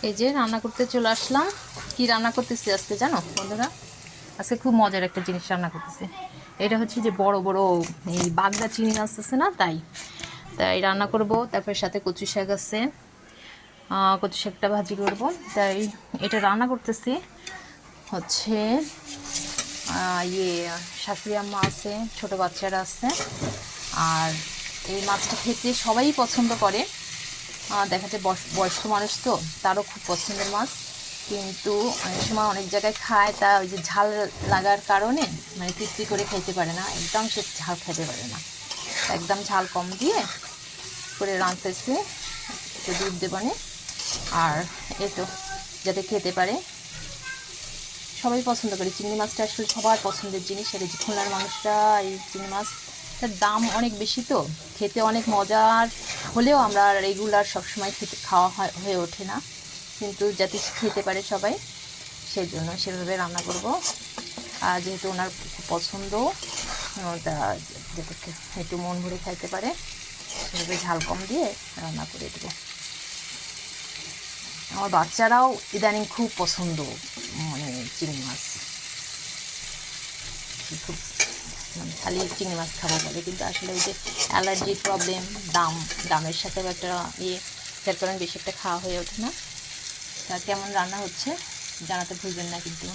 এই যে রান্না করতে চলে আসলাম। কি রান্না করতেছি আজকে জানো বন্ধুরা? আজকে খুব মজার একটা জিনিস রান্না করতেছি। এটা হচ্ছে যে বড় বড় এই বাগদা চিংড়ি মাছ আছে না, তাই রান্না করব। তারপর সাথে কচু শাক আছে, কচু শাকটা ভাজি করব। তাই এটা রান্না করতেছি হচ্ছে ইয়ে শাশুড়ি আম্মা আছে, ছোট বাচ্চারা আছে। আর এই মাছটা খেতে সবাই পছন্দ করে। দেখা যায় বয়স্ক মানুষ তো, তারও খুব পছন্দের মাছ। কিন্তু অনেক সময় অনেক জায়গায় খায়, তা ওই যে ঝাল লাগার কারণে মানে তৃপ্তি করে খাইতে পারে না, একদম সে ঝাল খাইতে পারে না। একদম ঝাল কম দিয়ে করে রাঁধতেছি, একটু দুধ দেবানে। আর এই তো যাতে খেতে পারে, সবাই পছন্দ করে। চিংড়ি মাছটা আসলে সবার পছন্দের জিনিস। আর এই যে খুলনার মানুষরা এই চিংড়ি মাছটার দাম অনেক বেশি, তো খেতে অনেক মজার হলেও আমরা রেগুলার সবসময় খাওয়া হয়ে ওঠে না। কিন্তু যাতে খেতে পারে সবাই, সেই জন্য সেভাবে রান্না করব। আর যেহেতু ওনার খুব পছন্দ, তা যাতে একটু মন ভরে খাইতে পারে সেভাবে ঝাল কম দিয়ে রান্না করে দেবো। আমার বাচ্চারাও ইদানিং খুব পছন্দ, মানে চিংড়ি মাছ খুব, মানে খালি চিংড়ি মাছ খাবো বলে। কিন্তু আসলে ওই যে অ্যালার্জির প্রবলেম, দামের সাথেও একটা যার কারণে বেশি একটা খাওয়া হয়ে ওঠে না। তা কেমন রান্না হচ্ছে জানাতে ভুলবেন না কিন্তু।